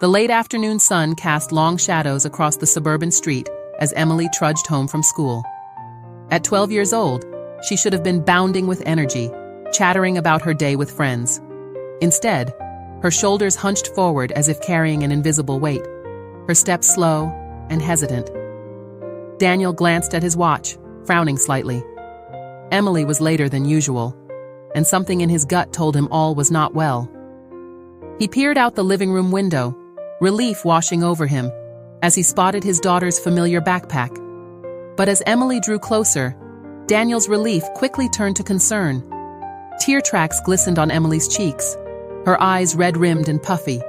The late afternoon sun cast long shadows across the suburban street as Emily trudged home from school. At 12 years old, she should have been bounding with energy, chattering about her day with friends. Instead, her shoulders hunched forward as if carrying an invisible weight, her steps slow and hesitant. Daniel glanced at his watch, frowning slightly. Emily was later than usual, and something in his gut told him all was not well. He peered out the living room window, relief washing over him, as he spotted his daughter's familiar backpack. But as Emily drew closer, Daniel's relief quickly turned to concern. Tear tracks glistened on Emily's cheeks, her eyes red-rimmed and puffy.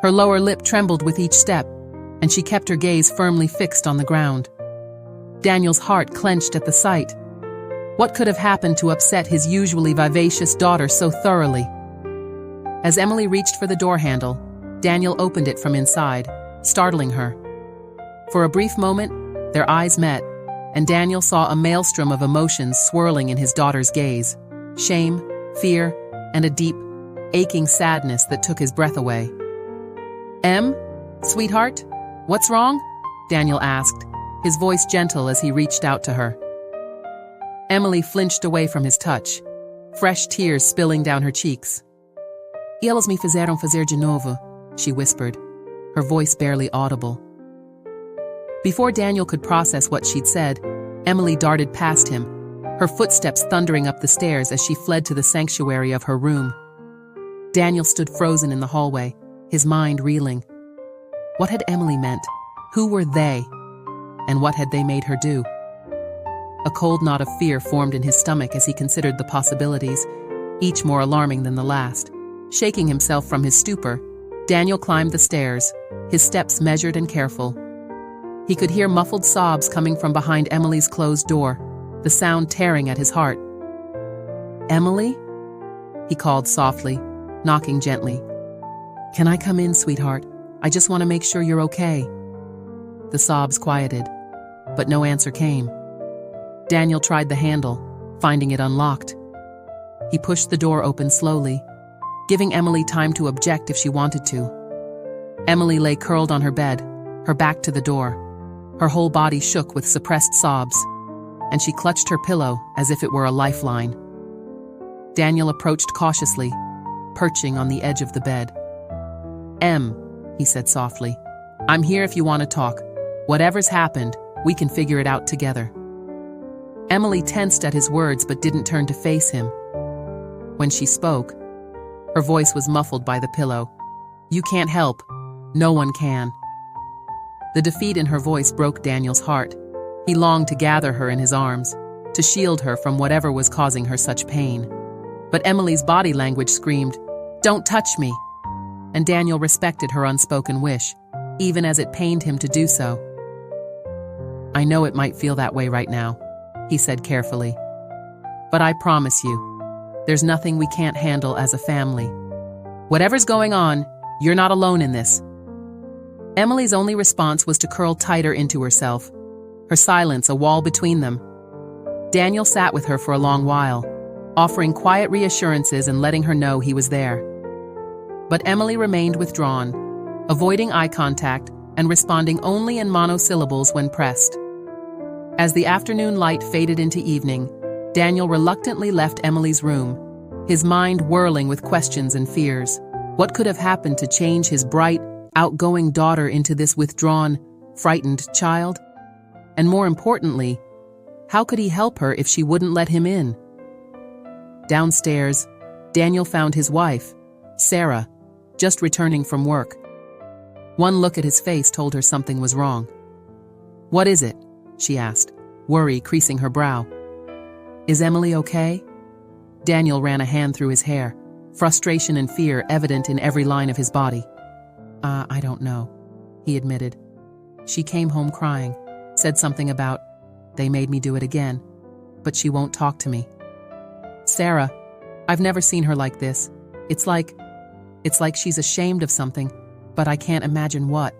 Her lower lip trembled with each step, and she kept her gaze firmly fixed on the ground. Daniel's heart clenched at the sight. What could have happened to upset his usually vivacious daughter so thoroughly? As Emily reached for the door handle, Daniel opened it from inside, startling her. For a brief moment, their eyes met, and Daniel saw a maelstrom of emotions swirling in his daughter's gaze. Shame, fear, and a deep, aching sadness that took his breath away. "Em, sweetheart, what's wrong?" Daniel asked, his voice gentle as he reached out to her. Emily flinched away from his touch, fresh tears spilling down her cheeks. "Eles me fizeram fazer de novo," she whispered, her voice barely audible. Before Daniel could process what she'd said, Emily darted past him, her footsteps thundering up the stairs as she fled to the sanctuary of her room. Daniel stood frozen in the hallway, his mind reeling. What had Emily meant? Who were they? And what had they made her do? A cold knot of fear formed in his stomach as he considered the possibilities, each more alarming than the last. Shaking himself from his stupor, Daniel climbed the stairs, his steps measured and careful. He could hear muffled sobs coming from behind Emily's closed door, the sound tearing at his heart. "Emily?" he called softly, knocking gently. "Can I come in, sweetheart? I just want to make sure you're okay." The sobs quieted, but no answer came. Daniel tried the handle, finding it unlocked. He pushed the door open slowly, giving Emily time to object if she wanted to. Emily lay curled on her bed, her back to the door. Her whole body shook with suppressed sobs, and she clutched her pillow as if it were a lifeline. Daniel approached cautiously, perching on the edge of the bed. "Em," he said softly, "I'm here if you want to talk. Whatever's happened, we can figure it out together." Emily tensed at his words but didn't turn to face him. When she spoke, her voice was muffled by the pillow. "You can't help. No one can." The defeat in her voice broke Daniel's heart. He longed to gather her in his arms, to shield her from whatever was causing her such pain. But Emily's body language screamed, "Don't touch me!" And Daniel respected her unspoken wish, even as it pained him to do so. "I know it might feel that way right now," he said carefully. "But I promise you, there's nothing we can't handle as a family. Whatever's going on, you're not alone in this." Emily's only response was to curl tighter into herself, her silence a wall between them. Daniel sat with her for a long while, offering quiet reassurances and letting her know he was there. But Emily remained withdrawn, avoiding eye contact and responding only in monosyllables when pressed. As the afternoon light faded into evening, Daniel reluctantly left Emily's room, his mind whirling with questions and fears. What could have happened to change his bright, outgoing daughter into this withdrawn, frightened child? And more importantly, how could he help her if she wouldn't let him in? Downstairs, Daniel found his wife, Sarah, just returning from work. One look at his face told her something was wrong. "What is it?" she asked, worry creasing her brow. "Is Emily okay?" Daniel ran a hand through his hair, frustration and fear evident in every line of his body. I don't know," he admitted. "She came home crying, said something about, they made me do it again, but she won't talk to me. Sarah, I've never seen her like this. It's like she's ashamed of something, but I can't imagine what."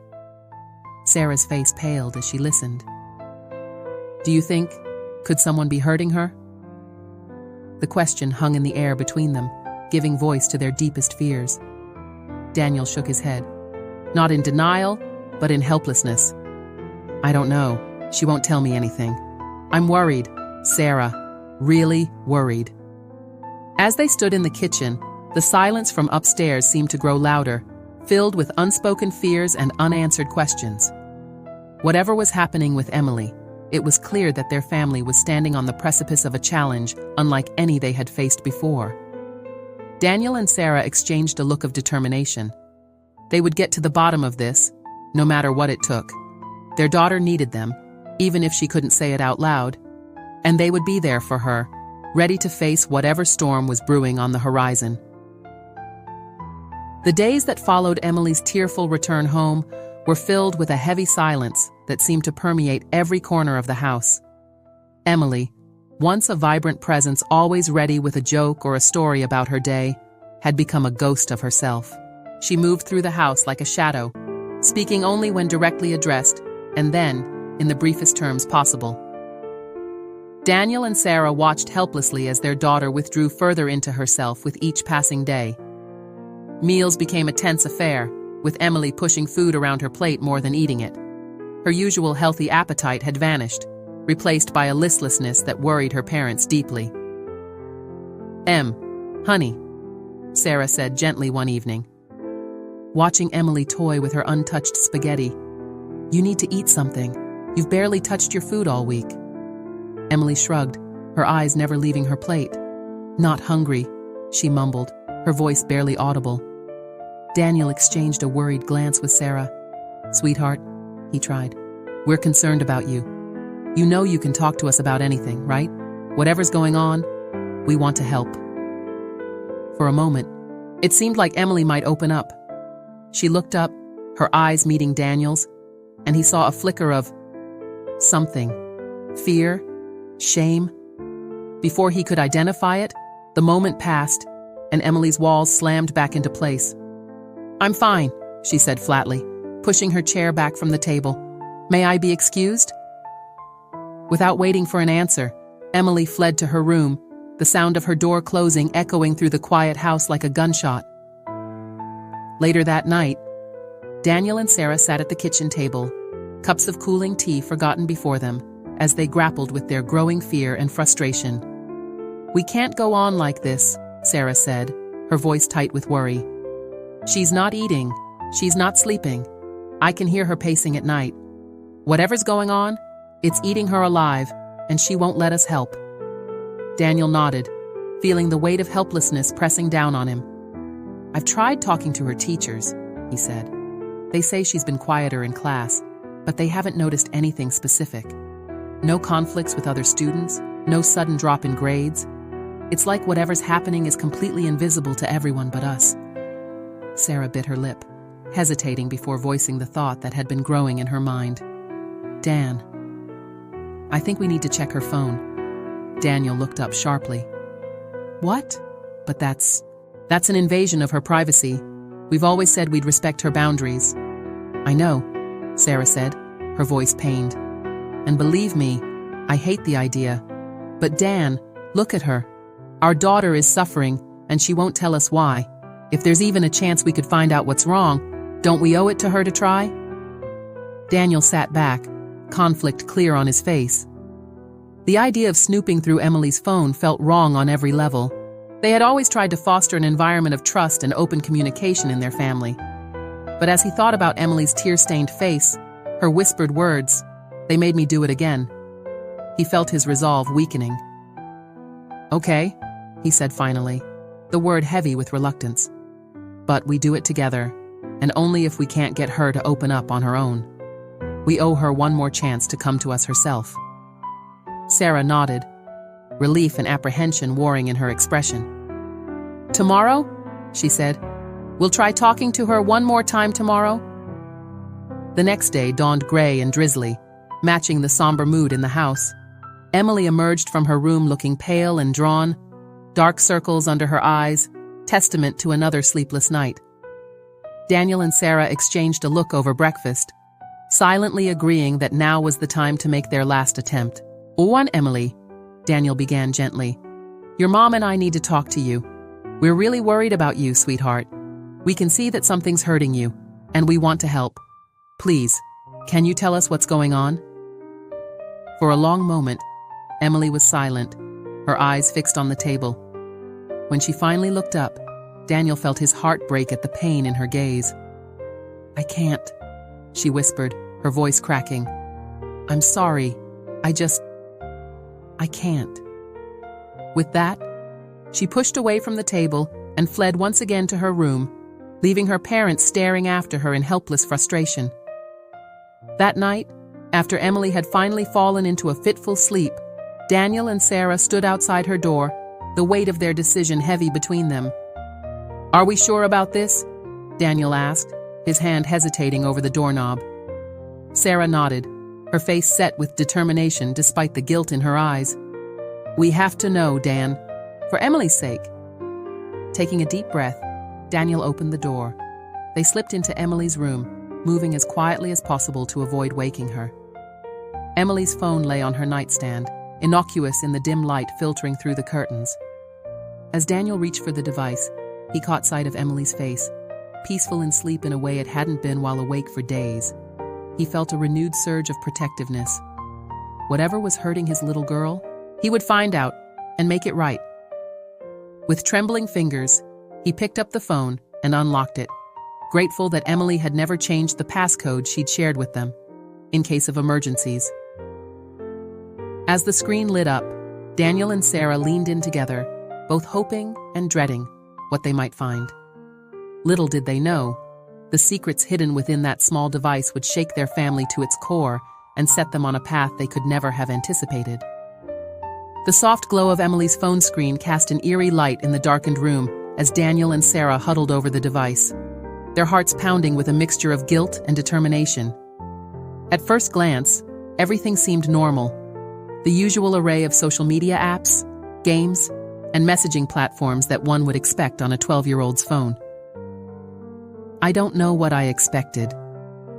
Sarah's face paled as she listened. "Do you think, could someone be hurting her?" The question hung in the air between them, giving voice to their deepest fears. Daniel shook his head. not in denial, but in helplessness. I don't know. She won't tell me anything. I'm worried, Sarah, really worried. As they stood in the kitchen, the silence from upstairs seemed to grow louder, filled with unspoken fears and unanswered questions. Whatever was happening with Emily, it was clear that their family was standing on the precipice of a challenge unlike any they had faced before. Daniel and Sarah exchanged a look of determination. They would get to the bottom of this, no matter what it took. Their daughter needed them, even if she couldn't say it out loud, and they would be there for her, ready to face whatever storm was brewing on the horizon. The days that followed Emily's tearful return home were filled with a heavy silence that seemed to permeate every corner of the house. Emily, once a vibrant presence always ready with a joke or a story about her day, had become a ghost of herself. She moved through the house like a shadow, speaking only when directly addressed, and then, in the briefest terms possible. Daniel and Sarah watched helplessly as their daughter withdrew further into herself with each passing day. Meals became a tense affair, with Emily pushing food around her plate more than eating it. Her usual healthy appetite had vanished, replaced by a listlessness that worried her parents deeply. Honey," Sarah said gently one evening, watching Emily toy with her untouched spaghetti. "You need to eat something. You've barely touched your food all week." Emily shrugged, her eyes never leaving her plate. "Not hungry," she mumbled, her voice barely audible. Daniel exchanged a worried glance with Sarah. "Sweetheart," he tried, "we're concerned about you. You know you can talk to us about anything, right? Whatever's going on, we want to help." For a moment, it seemed like Emily might open up. She looked up, her eyes meeting Daniel's, and he saw a flicker of something. Fear? Shame? Before he could identify it, the moment passed, and Emily's walls slammed back into place. "I'm fine," she said flatly, pushing her chair back from the table. "May I be excused?" Without waiting for an answer, Emily fled to her room, the sound of her door closing echoing through the quiet house like a gunshot. Later that night, Daniel and Sarah sat at the kitchen table, cups of cooling tea forgotten before them, as they grappled with their growing fear and frustration. "We can't go on like this," Sarah said, her voice tight with worry. "She's not eating. She's not sleeping. I can hear her pacing at night. Whatever's going on, it's eating her alive, and she won't let us help." Daniel nodded, feeling the weight of helplessness pressing down on him. "I've tried talking to her teachers," he said. "They say she's been quieter in class, but they haven't noticed anything specific. No conflicts with other students, no sudden drop in grades. It's like whatever's happening is completely invisible to everyone but us." Sarah bit her lip, hesitating before voicing the thought that had been growing in her mind. "Dan, I think we need to check her phone." Daniel looked up sharply. "What? But that's an invasion of her privacy. We've always said we'd respect her boundaries." "I know," Sarah said, her voice pained. "And believe me, I hate the idea. But Dan, look at her. Our daughter is suffering, and she won't tell us why. If there's even a chance we could find out what's wrong, don't we owe it to her to try?" Daniel sat back, conflict clear on his face. The idea of snooping through Emily's phone felt wrong on every level. They had always tried to foster an environment of trust and open communication in their family. But as he thought about Emily's tear-stained face, her whispered words, "They made me do it again," he felt his resolve weakening. "Okay," he said finally, the word heavy with reluctance. "But we do it together, and only if we can't get her to open up on her own. We owe her one more chance to come to us herself." Sarah nodded, relief and apprehension warring in her expression. "Tomorrow?" she said. "We'll try talking to her one more time tomorrow?" The next day dawned gray and drizzly, matching the somber mood in the house. Emily emerged from her room looking pale and drawn, dark circles under her eyes, testament to another sleepless night. Daniel and Sarah exchanged a look over breakfast, silently agreeing that now was the time to make their last attempt. "One, Emily," Daniel began gently. "Your mom and I need to talk to you. We're really worried about you, sweetheart. We can see that something's hurting you, and we want to help. Please, can you tell us what's going on? For a long moment, Emily was silent, her eyes fixed on the table. When she finally looked up, Daniel felt his heart break at the pain in her gaze. "I can't," she whispered, her voice cracking. "I'm sorry. I can't." With that, she pushed away from the table and fled once again to her room, leaving her parents staring after her in helpless frustration. That night, after Emily had finally fallen into a fitful sleep, Daniel and Sarah stood outside her door, the weight of their decision heavy between them. "Are we sure about this?" Daniel asked, his hand hesitating over the doorknob. Sarah nodded, her face set with determination despite the guilt in her eyes. "We have to know, Dan, for Emily's sake." Taking a deep breath, Daniel opened the door. They slipped into Emily's room, moving as quietly as possible to avoid waking her. Emily's phone lay on her nightstand, innocuous in the dim light filtering through the curtains. As Daniel reached for the device, he caught sight of Emily's face, peaceful in sleep in a way it hadn't been while awake for days. He felt a renewed surge of protectiveness. Whatever was hurting his little girl, he would find out and make it right. With trembling fingers, he picked up the phone and unlocked it, grateful that Emily had never changed the passcode she'd shared with them, in case of emergencies. As the screen lit up, Daniel and Sarah leaned in together, both hoping and dreading what they might find. Little did they know, the secrets hidden within that small device would shake their family to its core and set them on a path they could never have anticipated. The soft glow of Emily's phone screen cast an eerie light in the darkened room as Daniel and Sarah huddled over the device, their hearts pounding with a mixture of guilt and determination. At first glance, everything seemed normal. The usual array of social media apps, games, and messaging platforms that one would expect on a 12-year-old's phone. "I don't know what I expected,"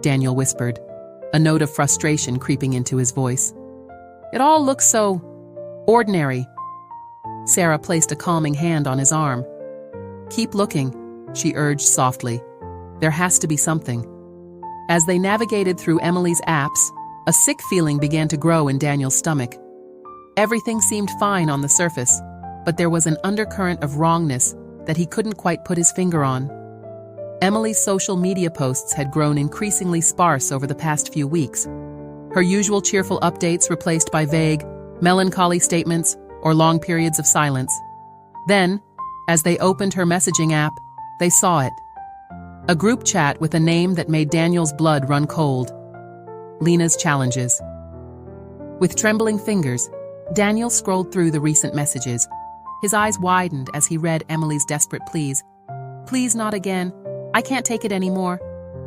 Daniel whispered, a note of frustration creeping into his voice. "It all looks so ordinary." Sarah placed a calming hand on his arm. "Keep looking," she urged softly. "There has to be something." As they navigated through Emily's apps, a sick feeling began to grow in Daniel's stomach. Everything seemed fine on the surface, but there was an undercurrent of wrongness that he couldn't quite put his finger on. Emily's social media posts had grown increasingly sparse over the past few weeks, her usual cheerful updates replaced by vague, melancholy statements or long periods of silence. Then, as they opened her messaging app, they saw it. A group chat with a name that made Daniel's blood run cold. Lena's Challenges. With trembling fingers, Daniel scrolled through the recent messages. His eyes widened as he read Emily's desperate pleas. "Please, not again. I can't take it anymore.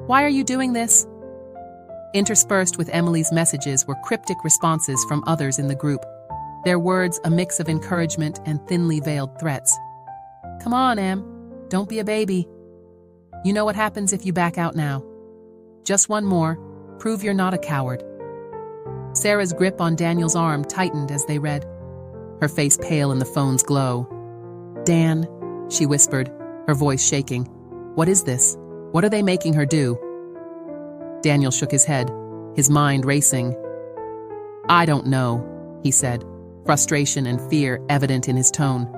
Why are you doing this?" Interspersed with Emily's messages were cryptic responses from others in the group, their words a mix of encouragement and thinly veiled threats. "Come on, Em. Don't be a baby. You know what happens if you back out now. Just one more. Prove you're not a coward." Sarah's grip on Daniel's arm tightened as they read, her face pale in the phone's glow. "Dan," she whispered, her voice shaking. "What is this? What are they making her do?" Daniel shook his head, his mind racing. "I don't know," he said, frustration and fear evident in his tone.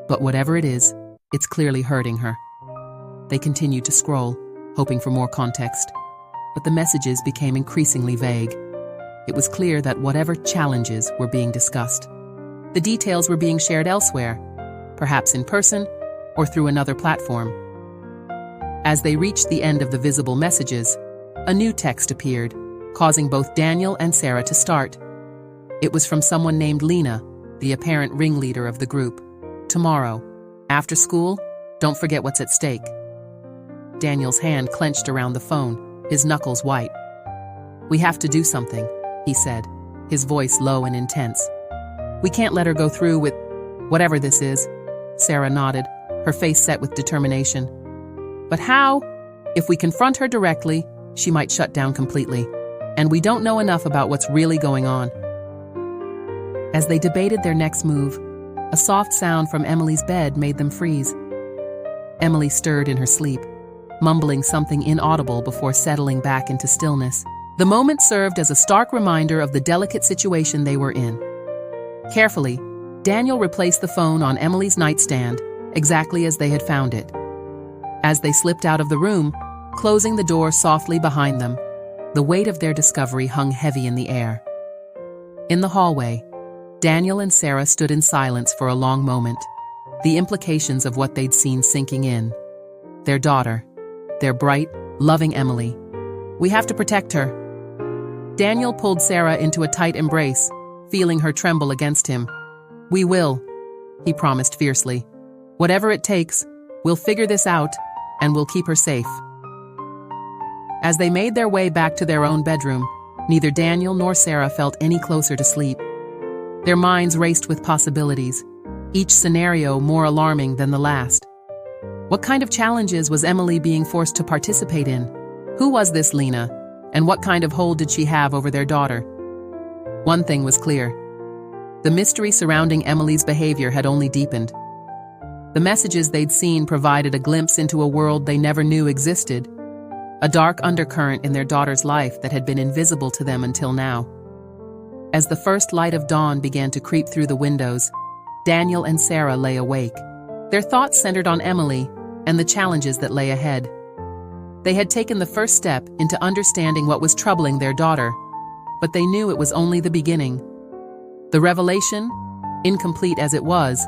"But whatever it is, it's clearly hurting her." They continued to scroll, hoping for more context. But the messages became increasingly vague. It was clear that whatever challenges were being discussed, the details were being shared elsewhere, perhaps in person or through another platform. As they reached the end of the visible messages, a new text appeared, causing both Daniel and Sarah to start. It was from someone named Lena, the apparent ringleader of the group. "Tomorrow, after school, don't forget what's at stake." Daniel's hand clenched around the phone, his knuckles white. "We have to do something," he said, his voice low and intense. "We can't let her go through with whatever this is." Sarah nodded, her face set with determination. "But how? If we confront her directly, she might shut down completely, and we don't know enough about what's really going on." As they debated their next move, a soft sound from Emily's bed made them freeze. Emily stirred in her sleep, mumbling something inaudible before settling back into stillness. The moment served as a stark reminder of the delicate situation they were in. Carefully, Daniel replaced the phone on Emily's nightstand, exactly as they had found it. As they slipped out of the room, closing the door softly behind them, the weight of their discovery hung heavy in the air. In the hallway, Daniel and Sarah stood in silence for a long moment, the implications of what they'd seen sinking in. Their daughter, their bright, loving Emily. We have to protect her. Daniel pulled Sarah into a tight embrace, feeling her tremble against him. We will, he promised fiercely. Whatever it takes, we'll figure this out, and we'll keep her safe. As they made their way back to their own bedroom, neither Daniel nor Sarah felt any closer to sleep. Their minds raced with possibilities, each scenario more alarming than the last. What kind of challenges was Emily being forced to participate in? Who was this Lena, and what kind of hold did she have over their daughter? One thing was clear. The mystery surrounding Emily's behavior had only deepened. The messages they'd seen provided a glimpse into a world they never knew existed, a dark undercurrent in their daughter's life that had been invisible to them until now. As the first light of dawn began to creep through the windows, Daniel and Sarah lay awake. Their thoughts centered on Emily and the challenges that lay ahead. They had taken the first step into understanding what was troubling their daughter, but they knew it was only the beginning. The revelation, incomplete as it was,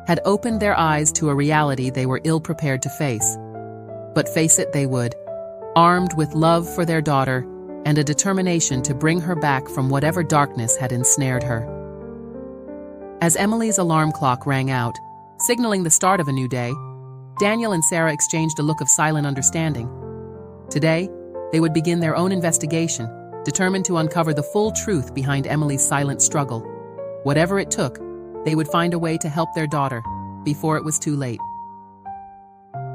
had opened their eyes to a reality they were ill-prepared to face. But face it they would, armed with love for their daughter and a determination to bring her back from whatever darkness had ensnared her. As Emily's alarm clock rang out, signaling the start of a new day, Daniel and Sarah exchanged a look of silent understanding. Today, they would begin their own investigation, determined to uncover the full truth behind Emily's silent struggle. Whatever it took, they would find a way to help their daughter before it was too late.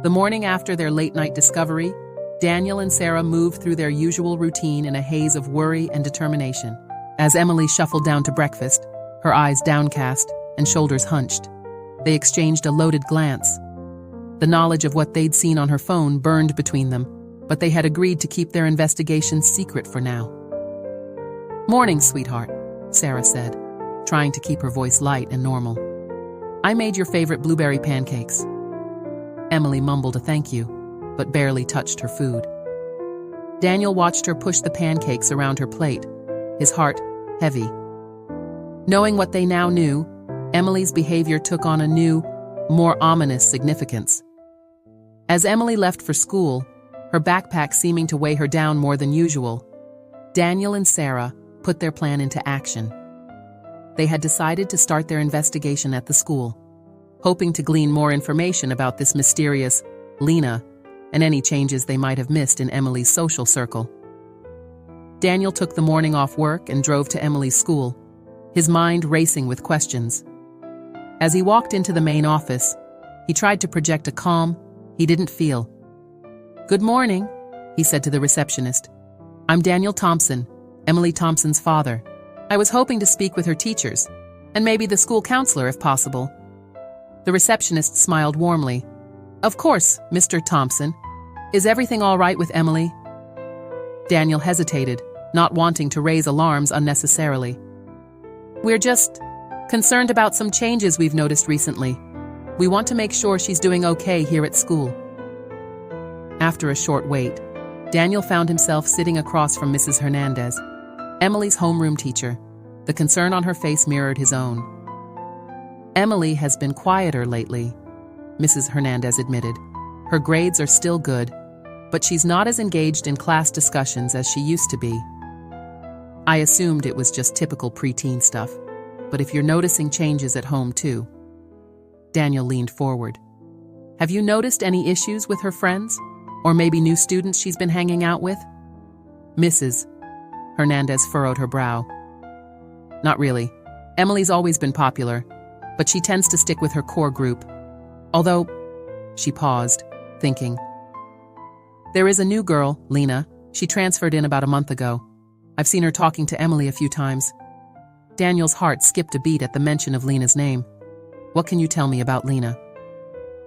The morning after their late-night discovery, Daniel and Sarah moved through their usual routine in a haze of worry and determination. As Emily shuffled down to breakfast, her eyes downcast and shoulders hunched, they exchanged a loaded glance. The knowledge of what they'd seen on her phone burned between them, but they had agreed to keep their investigation secret for now. "Morning, sweetheart," Sarah said, trying to keep her voice light and normal. "I made your favorite blueberry pancakes." Emily mumbled a thank you, but barely touched her food. Daniel watched her push the pancakes around her plate, his heart heavy. Knowing what they now knew, Emily's behavior took on a new, more ominous significance. As Emily left for school, her backpack seeming to weigh her down more than usual, Daniel and Sarah put their plan into action. They had decided to start their investigation at the school, hoping to glean more information about this mysterious Lena and any changes they might have missed in Emily's social circle. Daniel took the morning off work and drove to Emily's school, his mind racing with questions. As he walked into the main office, he tried to project a calm he didn't feel. "Good morning," he said to the receptionist. "I'm Daniel Thompson, Emily Thompson's father. I was hoping to speak with her teachers, and maybe the school counselor if possible." The receptionist smiled warmly. "Of course, Mr. Thompson. Is everything all right with Emily?" Daniel hesitated, not wanting to raise alarms unnecessarily. "We're just concerned about some changes we've noticed recently. We want to make sure she's doing okay here at school." After a short wait, Daniel found himself sitting across from Mrs. Hernandez, Emily's homeroom teacher. The concern on her face mirrored his own. "Emily has been quieter lately," Mrs. Hernandez admitted. "Her grades are still good, but she's not as engaged in class discussions as she used to be. I assumed it was just typical preteen stuff, but if you're noticing changes at home too." Daniel leaned forward. "Have you noticed any issues with her friends? Or maybe new students she's been hanging out with?" Mrs. Hernandez furrowed her brow. "Not really. Emily's always been popular, but she tends to stick with her core group. Although," she paused, thinking, "there is a new girl, Lena. She transferred in about a month ago. I've seen her talking to Emily a few times." Daniel's heart skipped a beat at the mention of Lena's name. "What can you tell me about Lena?"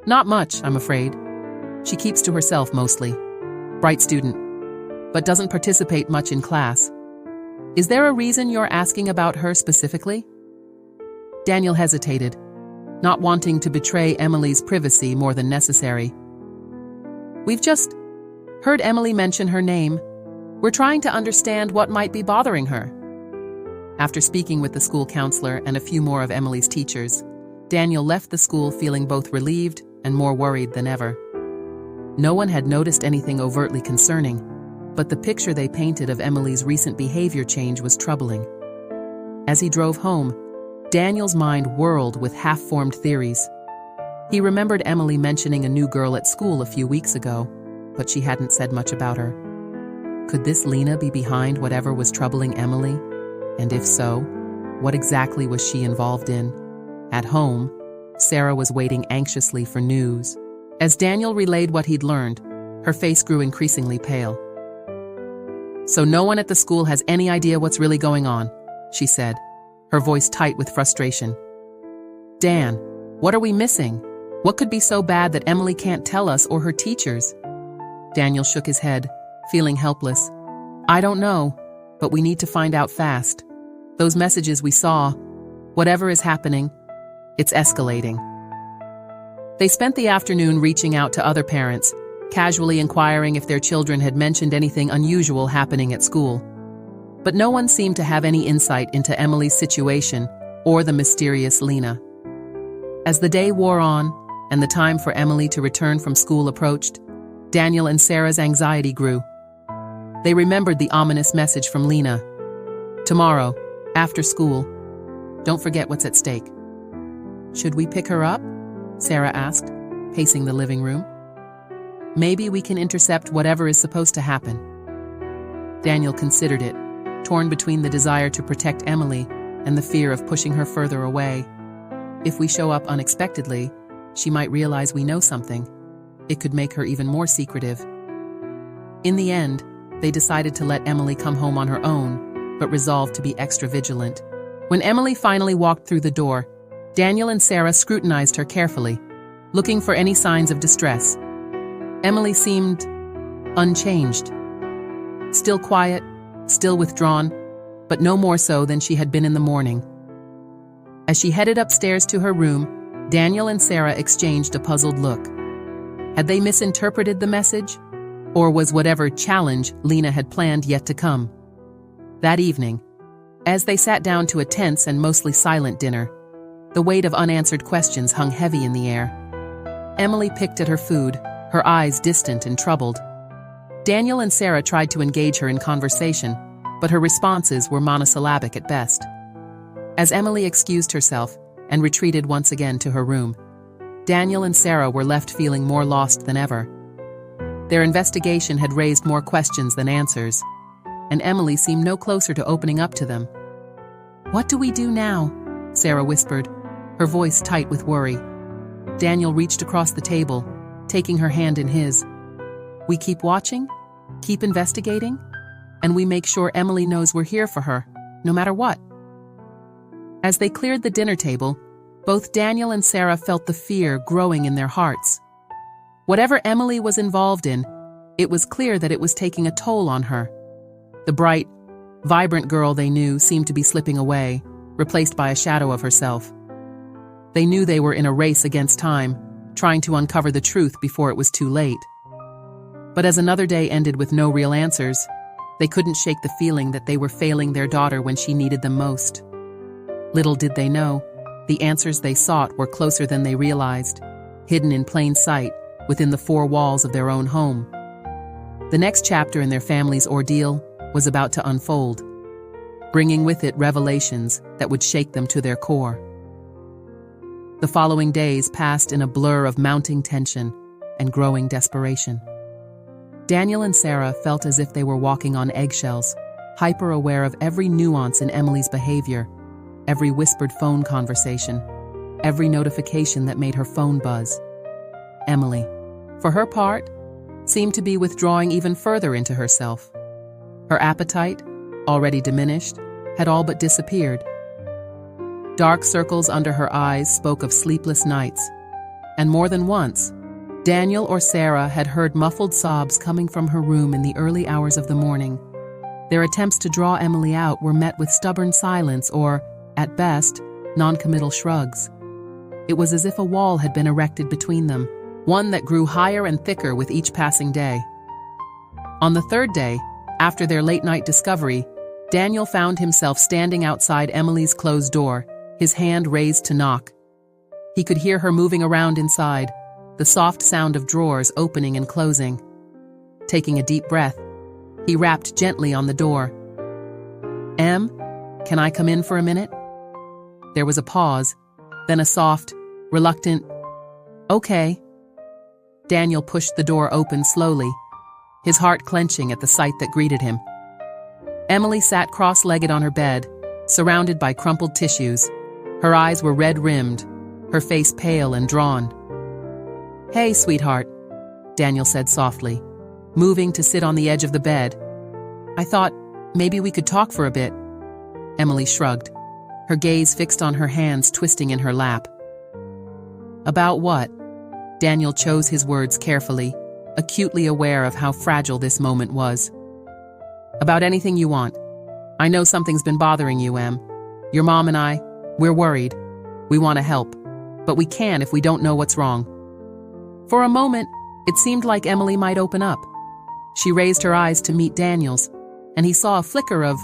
"Not much, I'm afraid. She keeps to herself mostly. Bright student, but doesn't participate much in class. Is there a reason you're asking about her specifically? Daniel hesitated, not wanting to betray Emily's privacy more than necessary. We've just heard Emily mention her name. We're trying to understand what might be bothering her. After speaking with the school counselor and a few more of Emily's teachers, Daniel left the school feeling both relieved and more worried than ever. No one had noticed anything overtly concerning, but the picture they painted of Emily's recent behavior change was troubling. As he drove home, Daniel's mind whirled with half-formed theories. He remembered Emily mentioning a new girl at school a few weeks ago, but she hadn't said much about her. Could this Lena be behind whatever was troubling Emily? And if so, what exactly was she involved in? At home, Sarah was waiting anxiously for news. As Daniel relayed what he'd learned, her face grew increasingly pale. So no one at the school has any idea what's really going on, she said, her voice tight with frustration. Dan, what are we missing? What could be so bad that Emily can't tell us or her teachers? Daniel shook his head, feeling helpless. I don't know, but we need to find out fast. Those messages we saw, whatever is happening, it's escalating. They spent the afternoon reaching out to other parents, casually inquiring if their children had mentioned anything unusual happening at school. But no one seemed to have any insight into Emily's situation or the mysterious Lena. As the day wore on and the time for Emily to return from school approached, Daniel and Sarah's anxiety grew. They remembered the ominous message from Lena. Tomorrow, after school, don't forget what's at stake. Should we pick her up? Sarah asked, pacing the living room. Maybe we can intercept whatever is supposed to happen. Daniel considered it, torn between the desire to protect Emily and the fear of pushing her further away. If we show up unexpectedly, she might realize we know something. It could make her even more secretive. In the end, they decided to let Emily come home on her own, but resolved to be extra vigilant. When Emily finally walked through the door, Daniel and Sarah scrutinized her carefully, looking for any signs of distress. Emily seemed unchanged. Still quiet, still withdrawn, but no more so than she had been in the morning. As she headed upstairs to her room, Daniel and Sarah exchanged a puzzled look. Had they misinterpreted the message? Or was whatever challenge Lena had planned yet to come? That evening, as they sat down to a tense and mostly silent dinner, the weight of unanswered questions hung heavy in the air. Emily picked at her food, her eyes distant and troubled. Daniel and Sarah tried to engage her in conversation, but her responses were monosyllabic at best. As Emily excused herself and retreated once again to her room, Daniel and Sarah were left feeling more lost than ever. Their investigation had raised more questions than answers, and Emily seemed no closer to opening up to them. "What do we do now?" Sarah whispered, her voice tight with worry. Daniel reached across the table, taking her hand in his. "We keep watching, keep investigating, and we make sure Emily knows we're here for her, no matter what." As they cleared the dinner table, both Daniel and Sarah felt the fear growing in their hearts. Whatever Emily was involved in, it was clear that it was taking a toll on her. The bright, vibrant girl they knew seemed to be slipping away, replaced by a shadow of herself. They knew they were in a race against time, trying to uncover the truth before it was too late. But as another day ended with no real answers, they couldn't shake the feeling that they were failing their daughter when she needed them most. Little did they know, the answers they sought were closer than they realized, hidden in plain sight within the four walls of their own home. The next chapter in their family's ordeal was about to unfold, bringing with it revelations that would shake them to their core. The following days passed in a blur of mounting tension and growing desperation. Daniel and Sarah felt as if they were walking on eggshells, hyper-aware of every nuance in Emily's behavior, every whispered phone conversation, every notification that made her phone buzz. Emily, for her part, seemed to be withdrawing even further into herself. Her appetite, already diminished, had all but disappeared. Dark circles under her eyes spoke of sleepless nights, and more than once, Daniel or Sarah had heard muffled sobs coming from her room in the early hours of the morning. Their attempts to draw Emily out were met with stubborn silence or, at best, non-committal shrugs. It was as if a wall had been erected between them, one that grew higher and thicker with each passing day. On the third day, after their late-night discovery, Daniel found himself standing outside Emily's closed door, his hand raised to knock. He could hear her moving around inside, the soft sound of drawers opening and closing. Taking a deep breath, he rapped gently on the door. "Em, can I come in for a minute?" There was a pause, then a soft, reluctant, "Okay." Daniel pushed the door open slowly, his heart clenching at the sight that greeted him. Emily sat cross-legged on her bed, surrounded by crumpled tissues. Her eyes were red-rimmed, her face pale and drawn. "Hey, sweetheart," Daniel said softly, moving to sit on the edge of the bed. "I thought maybe we could talk for a bit." Emily shrugged, her gaze fixed on her hands twisting in her lap. "About what?" Daniel chose his words carefully, acutely aware of how fragile this moment was. "About anything you want. I know something's been bothering you, Em. Your mom and I, we're worried. We want to help, but we can't if we don't know what's wrong." For a moment, it seemed like Emily might open up. She raised her eyes to meet Daniel's, and he saw a flicker of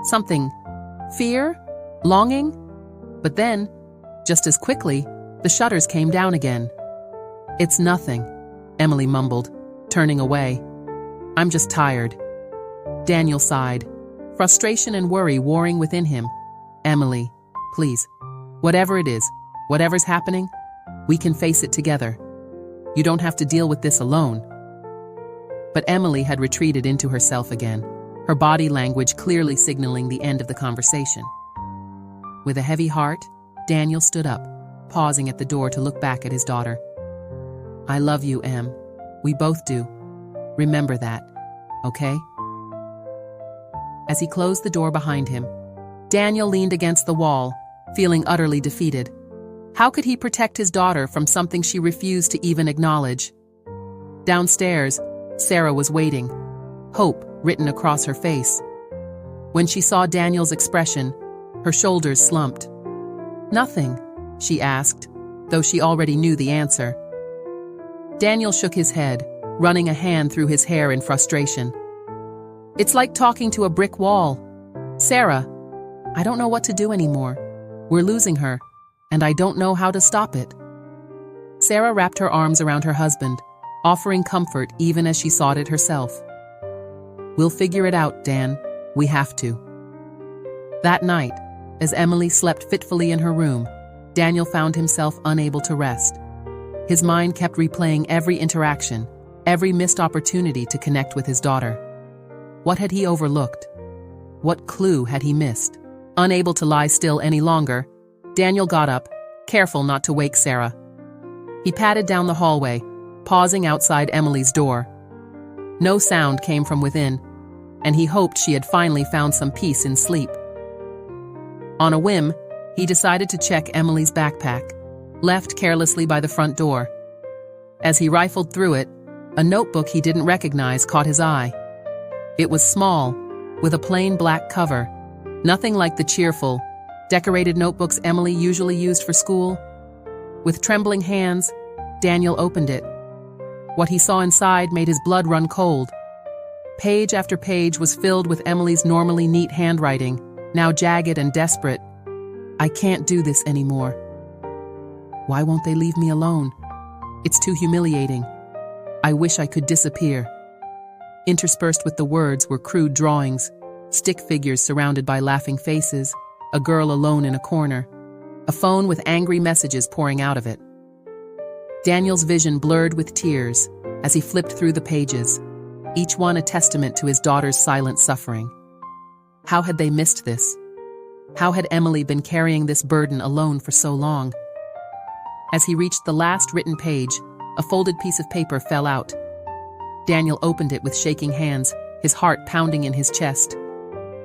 something. Fear? Longing? But then, just as quickly, the shutters came down again. "It's nothing," Emily mumbled, turning away. "I'm just tired." Daniel sighed, frustration and worry warring within him. "Emily, please. Whatever it is, whatever's happening, we can face it together. You don't have to deal with this alone." But Emily had retreated into herself again, her body language clearly signaling the end of the conversation. With a heavy heart, Daniel stood up, pausing at the door to look back at his daughter. "I love you, Em. We both do. Remember that, okay?" As he closed the door behind him, Daniel leaned against the wall, feeling utterly defeated. How could he protect his daughter from something she refused to even acknowledge? Downstairs, Sarah was waiting, hope written across her face. When she saw Daniel's expression, her shoulders slumped. "Nothing?" she asked, though she already knew the answer. Daniel shook his head, running a hand through his hair in frustration. "It's like talking to a brick wall. Sarah, I don't know what to do anymore. We're losing her, and I don't know how to stop it." Sarah wrapped her arms around her husband, offering comfort even as she sought it herself. "We'll figure it out, Dan. We have to." That night, as Emily slept fitfully in her room, Daniel found himself unable to rest. His mind kept replaying every interaction, every missed opportunity to connect with his daughter. What had he overlooked? What clue had he missed? Unable to lie still any longer, Daniel got up, careful not to wake Sarah. He padded down the hallway, pausing outside Emily's door. No sound came from within, and he hoped she had finally found some peace in sleep. On a whim, he decided to check Emily's backpack, left carelessly by the front door. As he rifled through it, a notebook he didn't recognize caught his eye. It was small, with a plain black cover, nothing like the cheerful, decorated notebooks Emily usually used for school. With trembling hands, Daniel opened it. What he saw inside made his blood run cold. Page after page was filled with Emily's normally neat handwriting, now jagged and desperate. "I can't do this anymore. Why won't they leave me alone? It's too humiliating. I wish I could disappear." Interspersed with the words were crude drawings, stick figures surrounded by laughing faces, a girl alone in a corner, a phone with angry messages pouring out of it. Daniel's vision blurred with tears as he flipped through the pages, each one a testament to his daughter's silent suffering. How had they missed this? How had Emily been carrying this burden alone for so long? As he reached the last written page, a folded piece of paper fell out. Daniel opened it with shaking hands, his heart pounding in his chest.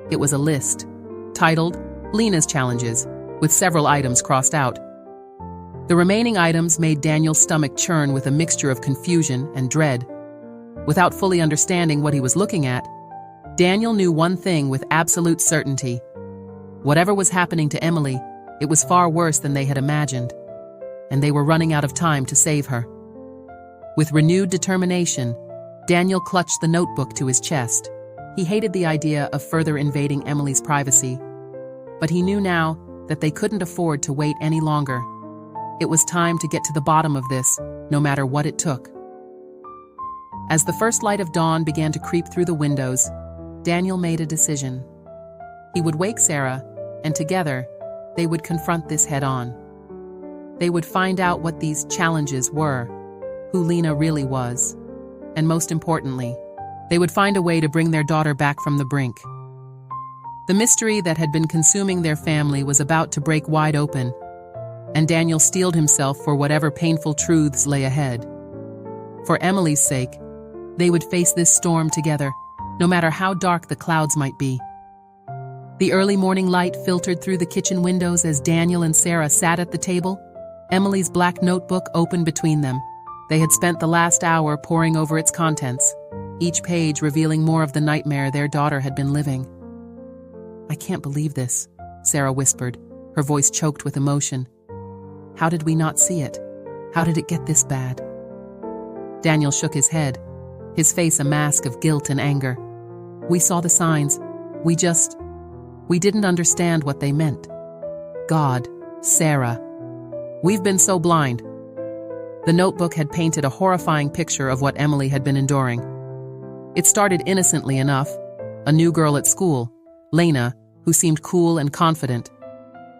It was a list, titled Lena's Challenges, with several items crossed out. The remaining items made Daniel's stomach churn with a mixture of confusion and dread. Without fully understanding what he was looking at, Daniel knew one thing with absolute certainty. Whatever was happening to Emily, it was far worse than they had imagined, and they were running out of time to save her. With renewed determination, Daniel clutched the notebook to his chest. He hated the idea of further invading Emily's privacy, but he knew now that they couldn't afford to wait any longer. It was time to get to the bottom of this, no matter what it took. As the first light of dawn began to creep through the windows, Daniel made a decision. He would wake Sarah, and together, they would confront this head-on. They would find out what these challenges were, who Lena really was, and most importantly, they would find a way to bring their daughter back from the brink. The mystery that had been consuming their family was about to break wide open, and Daniel steeled himself for whatever painful truths lay ahead. For Emily's sake, they would face this storm together, no matter how dark the clouds might be. The early morning light filtered through the kitchen windows as Daniel and Sarah sat at the table, Emily's black notebook open between them. They had spent the last hour poring over its contents, each page revealing more of the nightmare their daughter had been living. "I can't believe this," Sarah whispered, her voice choked with emotion. "How did we not see it? How did it get this bad?" Daniel shook his head, his face a mask of guilt and anger. "We saw the signs. We didn't understand what they meant. God, Sarah. We've been so blind." The notebook had painted a horrifying picture of what Emily had been enduring. It started innocently enough, a new girl at school, Lena, who seemed cool and confident.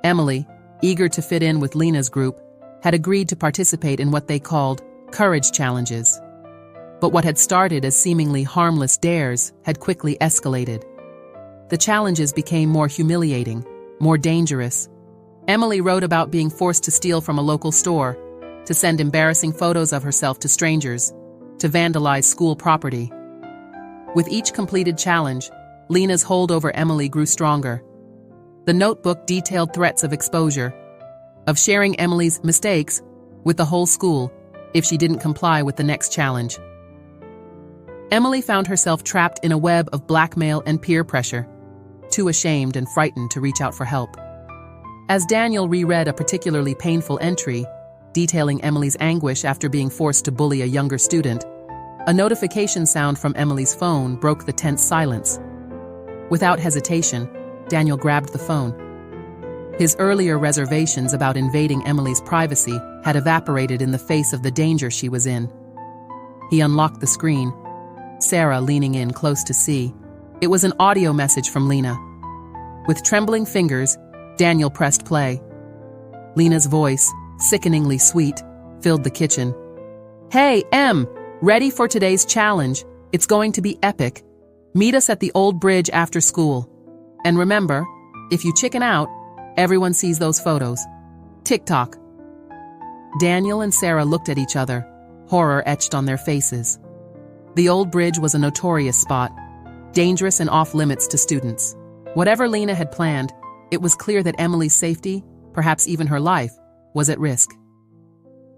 Emily, eager to fit in with Lena's group, had agreed to participate in what they called courage challenges. But what had started as seemingly harmless dares had quickly escalated. The challenges became more humiliating, more dangerous. Emily wrote about being forced to steal from a local store, to send embarrassing photos of herself to strangers, to vandalize school property. With each completed challenge, Lena's hold over Emily grew stronger. The notebook detailed threats of exposure, of sharing Emily's mistakes with the whole school if she didn't comply with the next challenge. Emily found herself trapped in a web of blackmail and peer pressure, too ashamed and frightened to reach out for help. As Daniel reread a particularly painful entry, detailing Emily's anguish after being forced to bully a younger student, a notification sound from Emily's phone broke the tense silence. Without hesitation, Daniel grabbed the phone. His earlier reservations about invading Emily's privacy had evaporated in the face of the danger she was in. He unlocked the screen, Sarah leaning in close to see. It was an audio message from Lena. With trembling fingers, Daniel pressed play. Lena's voice, sickeningly sweet, filled the kitchen. "Hey, Em! Ready for today's challenge? It's going to be epic. Meet us at the old bridge after school. And remember, if you chicken out, everyone sees those photos. TikTok." Daniel and Sarah looked at each other, horror etched on their faces. The old bridge was a notorious spot, dangerous and off-limits to students. Whatever Lena had planned, it was clear that Emily's safety, perhaps even her life, was at risk.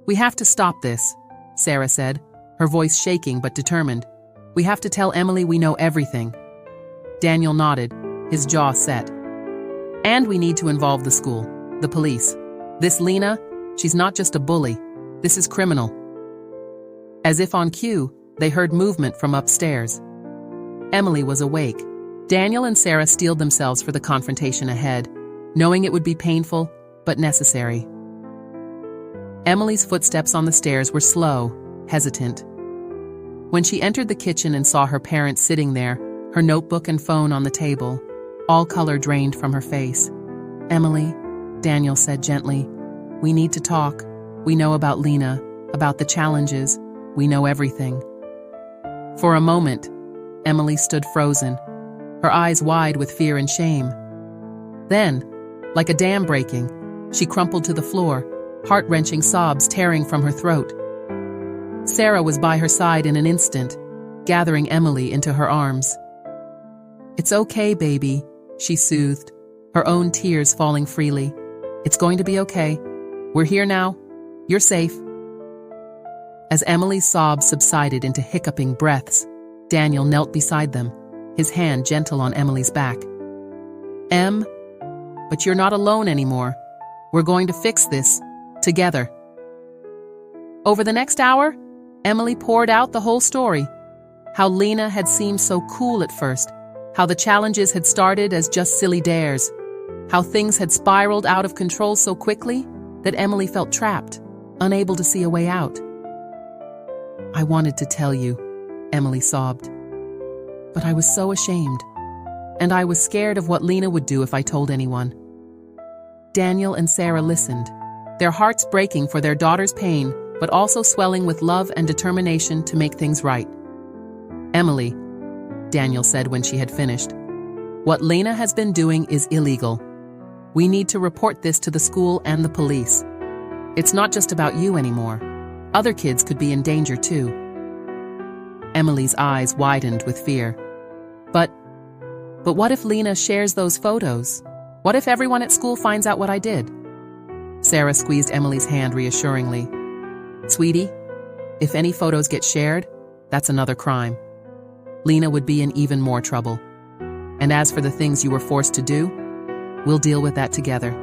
"We have to stop this," Sarah said, her voice shaking but determined. "We have to tell Emily we know everything." Daniel nodded, his jaw set. "And we need to involve the school, the police. This Lena, she's not just a bully. This is criminal." As if on cue, they heard movement from upstairs. Emily was awake. Daniel and Sarah steeled themselves for the confrontation ahead, knowing it would be painful, but necessary. Emily's footsteps on the stairs were slow, hesitant. When she entered the kitchen and saw her parents sitting there, her notebook and phone on the table, all color drained from her face. "Emily," Daniel said gently, "we need to talk. We know about Lena, about the challenges. We know everything." For a moment, Emily stood frozen, her eyes wide with fear and shame. Then, like a dam breaking, she crumpled to the floor, heart-wrenching sobs tearing from her throat. Sarah was by her side in an instant, gathering Emily into her arms. "It's okay, baby," she soothed, her own tears falling freely. "It's going to be okay. We're here now. You're safe." As Emily's sobs subsided into hiccuping breaths, Daniel knelt beside them, his hand gentle on Emily's back. "Em, but you're not alone anymore. We're going to fix this, together." Over the next hour, Emily poured out the whole story. How Lena had seemed so cool at first, how the challenges had started as just silly dares, how things had spiraled out of control so quickly that Emily felt trapped, unable to see a way out. "I wanted to tell you," Emily sobbed, "but I was so ashamed, and I was scared of what Lena would do if I told anyone." Daniel and Sarah listened, their hearts breaking for their daughter's pain, but also swelling with love and determination to make things right. "Emily," Daniel said when she had finished, "what Lena has been doing is illegal. We need to report this to the school and the police. It's not just about you anymore. Other kids could be in danger too." Emily's eyes widened with fear. But what if Lena shares those photos? What if everyone at school finds out what I did?" Sarah squeezed Emily's hand reassuringly. "Sweetie, if any photos get shared, that's another crime. Lena would be in even more trouble. And as for the things you were forced to do, we'll deal with that together.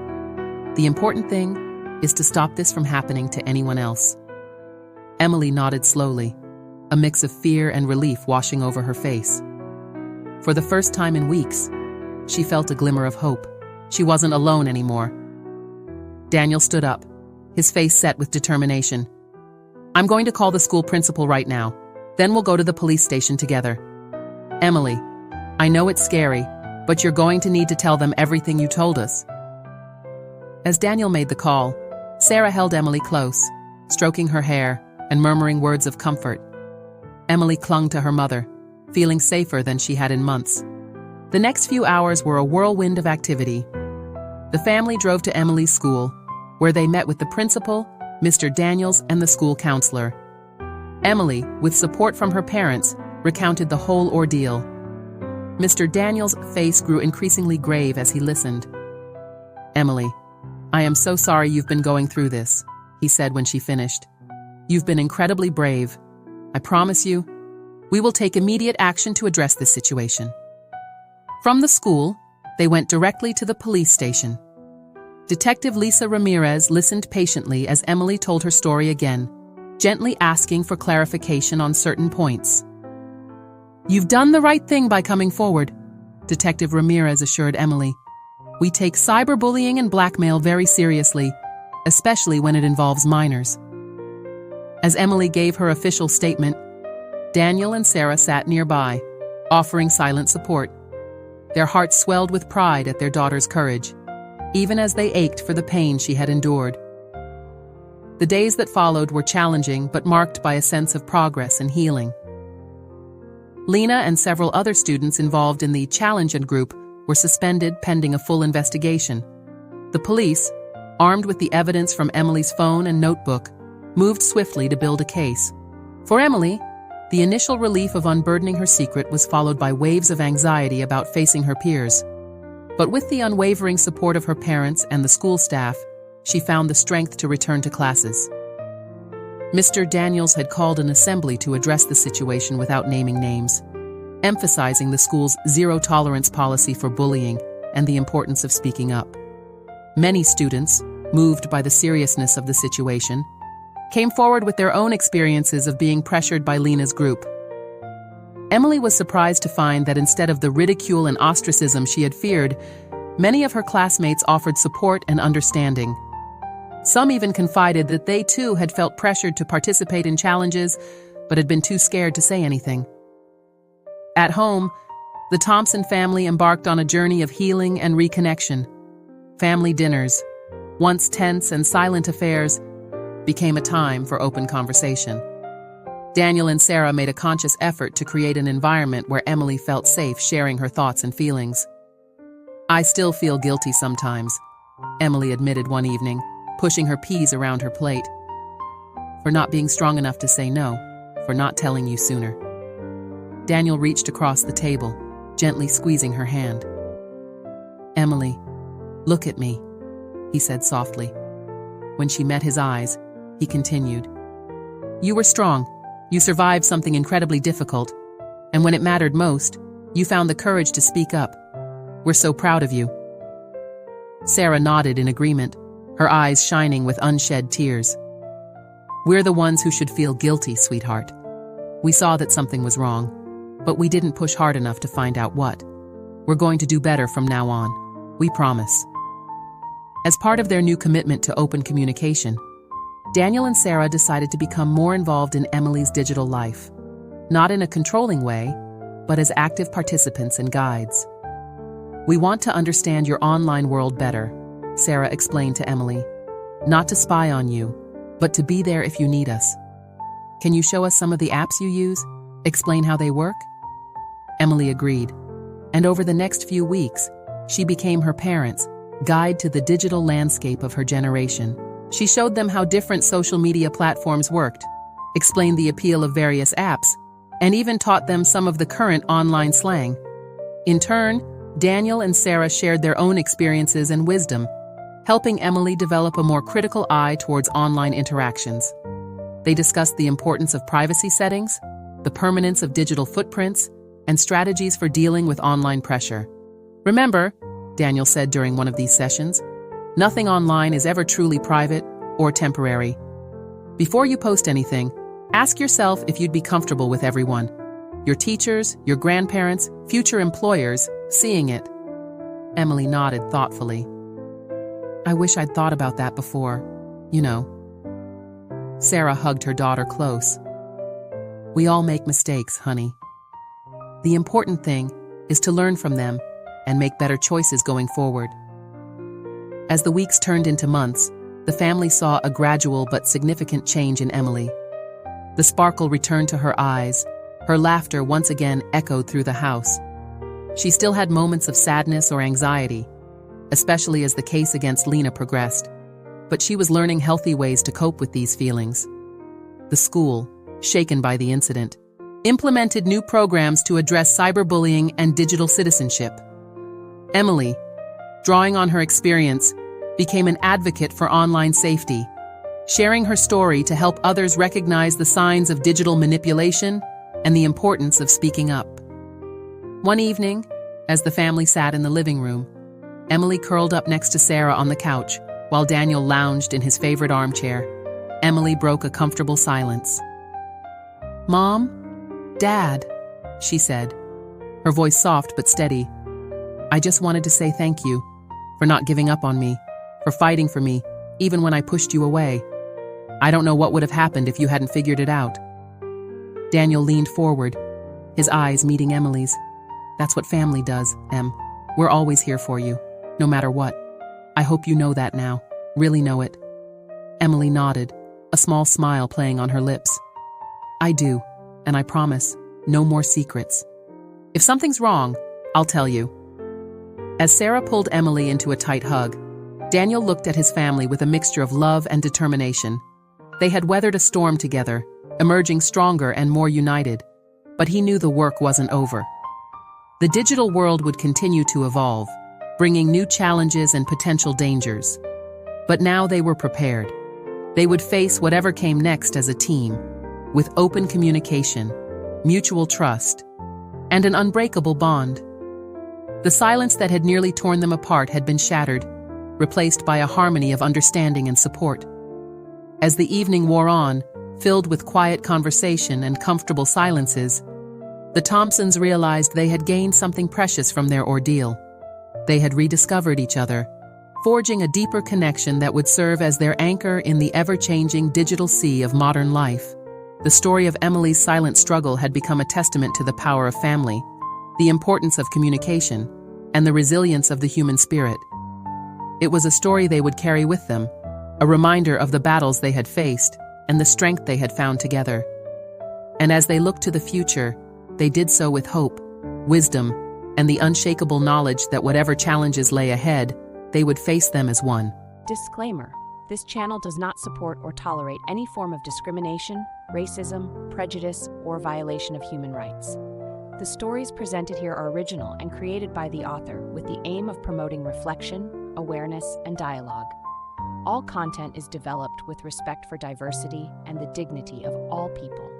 The important thing is to stop this from happening to anyone else." Emily nodded slowly, a mix of fear and relief washing over her face. For the first time in weeks, she felt a glimmer of hope. She wasn't alone anymore. Daniel stood up, his face set with determination. "I'm going to call the school principal right now. Then we'll go to the police station together. Emily, I know it's scary, but you're going to need to tell them everything you told us." As Daniel made the call, Sarah held Emily close, stroking her hair and murmuring words of comfort. Emily clung to her mother, feeling safer than she had in months. The next few hours were a whirlwind of activity. The family drove to Emily's school, where they met with the principal, Mr. Daniels, and the school counselor. Emily, with support from her parents, recounted the whole ordeal. Mr. Daniels' face grew increasingly grave as he listened. "Emily, I am so sorry you've been going through this," he said when she finished. "You've been incredibly brave. I promise you, we will take immediate action to address this situation." From the school, they went directly to the police station. Detective Lisa Ramirez listened patiently as Emily told her story again, gently asking for clarification on certain points. "You've done the right thing by coming forward," Detective Ramirez assured Emily. "We take cyberbullying and blackmail very seriously, especially when it involves minors." As Emily gave her official statement, Daniel and Sarah sat nearby, offering silent support. Their hearts swelled with pride at their daughter's courage, even as they ached for the pain she had endured. The days that followed were challenging but marked by a sense of progress and healing. Lena and several other students involved in the Challenge group were suspended pending a full investigation. The police, armed with the evidence from Emily's phone and notebook, moved swiftly to build a case. For Emily, the initial relief of unburdening her secret was followed by waves of anxiety about facing her peers. But with the unwavering support of her parents and the school staff, she found the strength to return to classes. Mr. Daniels had called an assembly to address the situation without naming names, emphasizing the school's zero-tolerance policy for bullying and the importance of speaking up. Many students, moved by the seriousness of the situation, came forward with their own experiences of being pressured by Lena's group. Emily was surprised to find that instead of the ridicule and ostracism she had feared, many of her classmates offered support and understanding. Some even confided that they too had felt pressured to participate in challenges, but had been too scared to say anything. At home, the Thompson family embarked on a journey of healing and reconnection. Family dinners, once tense and silent affairs, became a time for open conversation. Daniel and Sarah made a conscious effort to create an environment where Emily felt safe sharing her thoughts and feelings. "I still feel guilty sometimes," Emily admitted one evening, pushing her peas around her plate. "For not being strong enough to say no, for not telling you sooner." Daniel reached across the table, gently squeezing her hand. "Emily, look at me," he said softly. When she met his eyes, he continued. You were strong. You survived something incredibly difficult. And when it mattered most, you found the courage to speak up. We're so proud of you. Sarah nodded in agreement, her eyes shining with unshed tears. We're the ones who should feel guilty, sweetheart. We saw that something was wrong, but we didn't push hard enough to find out what. We're going to do better from now on. We promise. As part of their new commitment to open communication, Daniel and Sarah decided to become more involved in Emily's digital life. Not in a controlling way, but as active participants and guides. We want to understand your online world better, Sarah explained to Emily. Not to spy on you, but to be there if you need us. Can you show us some of the apps you use? Explain how they work? Emily agreed. And over the next few weeks, she became her parents' guide to the digital landscape of her generation. She showed them how different social media platforms worked, explained the appeal of various apps, and even taught them some of the current online slang. In turn, Daniel and Sarah shared their own experiences and wisdom, helping Emily develop a more critical eye towards online interactions. They discussed the importance of privacy settings, the permanence of digital footprints, and strategies for dealing with online pressure. Remember, Daniel said during one of these sessions, nothing online is ever truly private or temporary. Before you post anything, ask yourself if you'd be comfortable with everyone, your teachers, your grandparents, future employers, seeing it. Emily nodded thoughtfully. I wish I'd thought about that before, you know. Sarah hugged her daughter close. We all make mistakes, honey. The important thing is to learn from them and make better choices going forward. As the weeks turned into months, the family saw a gradual but significant change in Emily. The sparkle returned to her eyes. Her laughter once again echoed through the house. She still had moments of sadness or anxiety, especially as the case against Lena progressed. But she was learning healthy ways to cope with these feelings. The school, shaken by the incident, implemented new programs to address cyberbullying and digital citizenship. Emily, drawing on her experience, became an advocate for online safety, sharing her story to help others recognize the signs of digital manipulation and the importance of speaking up. One evening, as the family sat in the living room, Emily curled up next to Sarah on the couch, while Daniel lounged in his favorite armchair. Emily broke a comfortable silence. Mom? Dad? She said, her voice soft but steady. I just wanted to say thank you for not giving up on me, for fighting for me, even when I pushed you away. I don't know what would have happened if you hadn't figured it out. Daniel leaned forward, his eyes meeting Emily's. That's what family does, Em. We're always here for you, no matter what. I hope you know that now, really know it. Emily nodded, a small smile playing on her lips. I do, and I promise, no more secrets. If something's wrong, I'll tell you. As Sarah pulled Emily into a tight hug, Daniel looked at his family with a mixture of love and determination. They had weathered a storm together, emerging stronger and more united, but he knew the work wasn't over. The digital world would continue to evolve, bringing new challenges and potential dangers. But now they were prepared. They would face whatever came next as a team, with open communication, mutual trust, and an unbreakable bond. The silence that had nearly torn them apart had been shattered, replaced by a harmony of understanding and support. As the evening wore on, filled with quiet conversation and comfortable silences, the Thompsons realized they had gained something precious from their ordeal. They had rediscovered each other, forging a deeper connection that would serve as their anchor in the ever-changing digital sea of modern life. The story of Emily's silent struggle had become a testament to the power of family, the importance of communication, and the resilience of the human spirit. It was a story they would carry with them, a reminder of the battles they had faced and the strength they had found together. And as they looked to the future, they did so with hope, wisdom, and the unshakable knowledge that whatever challenges lay ahead, they would face them as one. Disclaimer: this channel does not support or tolerate any form of discrimination, racism, prejudice, or violation of human rights. The stories presented here are original and created by the author with the aim of promoting reflection, awareness, and dialogue. All content is developed with respect for diversity and the dignity of all people.